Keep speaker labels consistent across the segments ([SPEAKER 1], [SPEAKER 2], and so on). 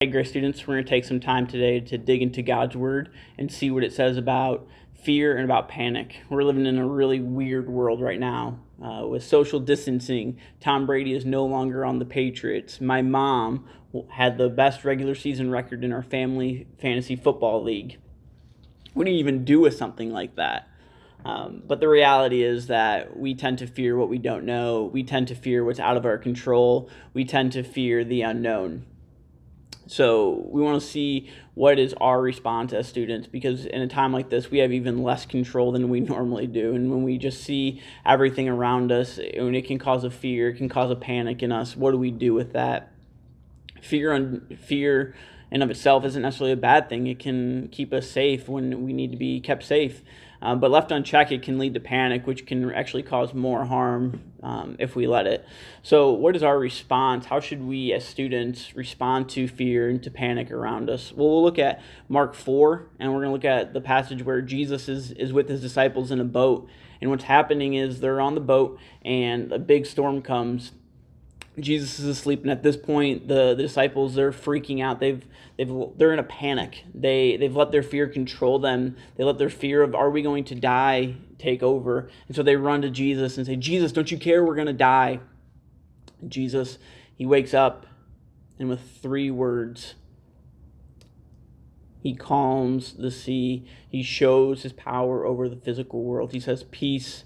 [SPEAKER 1] Hey, Grace students, we're going to take some time today to dig into God's Word and see what it says about fear and about panic. We're living in a really weird world right now with social distancing. Tom Brady is no longer on the Patriots. My mom had the best regular season record in our family fantasy football league. What do you even do with something like that? But the reality is that we tend to fear what we don't know. We tend to fear what's out of our control. We tend to fear the unknown. So we want to see what is our response as students, because in a time like this, we have even less control than we normally do. And when we just see everything around us, and it can cause a fear, it can cause a panic in us, what do we do with that? Fear in of itself isn't necessarily a bad thing. It can keep us safe when we need to be kept safe. But left unchecked, it can lead to panic, which can actually cause more harm if we let it. So what is our response? How should we as students respond to fear and to panic around us? Well, we'll look at Mark 4, and we're going to look at the passage where Jesus is with his disciples in a boat. And what's happening is they're on the boat, and a big storm comes. Jesus is asleep, and at this point, the disciples, they're freaking out. They're in a panic. They've let their fear control them. They let their fear of, are we going to die, take over. And so they run to Jesus and say, Jesus, don't you care? We're going to die. And Jesus, he wakes up, and with 3 words, he calms the sea. He shows his power over the physical world. He says, peace,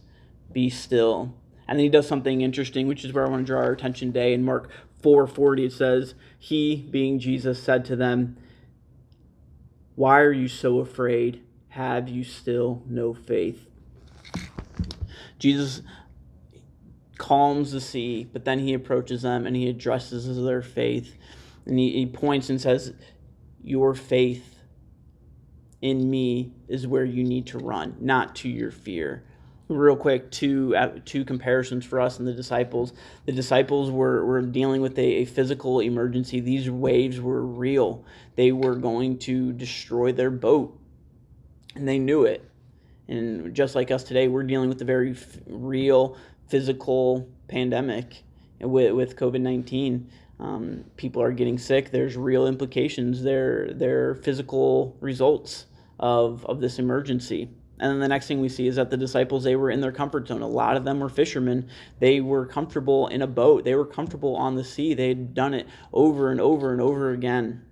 [SPEAKER 1] be still. And then he does something interesting, which is where I want to draw our attention today. In Mark 4:40, it says, he, being Jesus, said to them, why are you so afraid? Have you still no faith? Jesus calms the sea, but then he approaches them and he addresses their faith. And he points and says, your faith in me is where you need to run, not to your fear. Real quick, two comparisons for us and the disciples. The disciples were dealing with a physical emergency. These waves were real. They were going to destroy their boat, and they knew it. And just like us today, we're dealing with a very real physical pandemic with COVID-19. People are getting sick. There's real implications. There are physical results of this emergency. And then the next thing we see is that the disciples, they were in their comfort zone. A lot of them were fishermen. They were comfortable in a boat. They were comfortable on the sea. They had done it over and over and over again.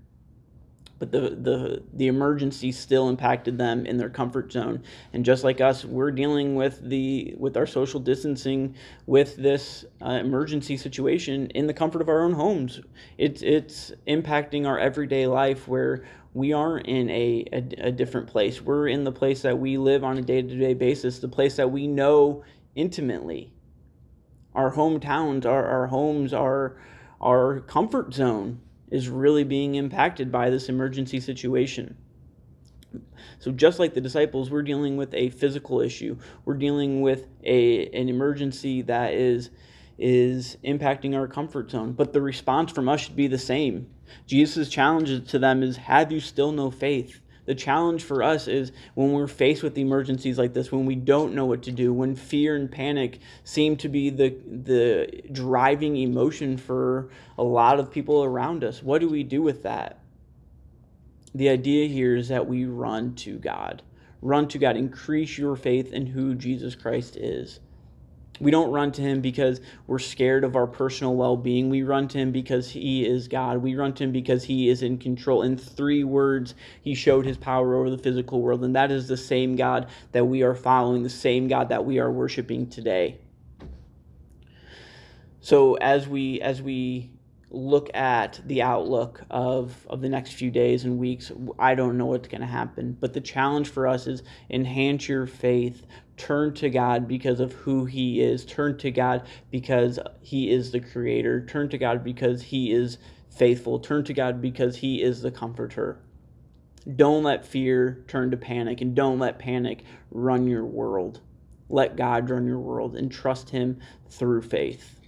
[SPEAKER 1] But the emergency still impacted them in their comfort zone. And just like us, we're dealing with our social distancing, with this emergency situation in the comfort of our own homes. It's impacting our everyday life, where we aren't in a different place. We're in the place that we live on a day-to-day basis, the place that we know intimately. Our hometowns, our homes, our comfort zone is really being impacted by this emergency situation. So just like the disciples, we're dealing with a physical issue. We're dealing with an emergency that is impacting our comfort zone. But the response from us should be the same. Jesus' challenge to them is, have you still no faith? The challenge for us is, when we're faced with emergencies like this, when we don't know what to do, when fear and panic seem to be the driving emotion for a lot of people around us, what do we do with that? The idea here is that we run to God. Run to God. Increase your faith in who Jesus Christ is. We don't run to him because we're scared of our personal well-being. We run to him because he is God. We run to him because he is in control. In 3 words, he showed his power over the physical world, and that is the same God that we are following, the same God that we are worshiping today. So as we look at the outlook of the next few days and weeks, I don't know what's going to happen. But the challenge for us is, enhance your faith. Turn to God because of who he is. Turn to God because he is the creator. Turn to God because he is faithful. Turn to God because he is the comforter. Don't let fear turn to panic, and don't let panic run your world. Let God run your world and trust him through faith.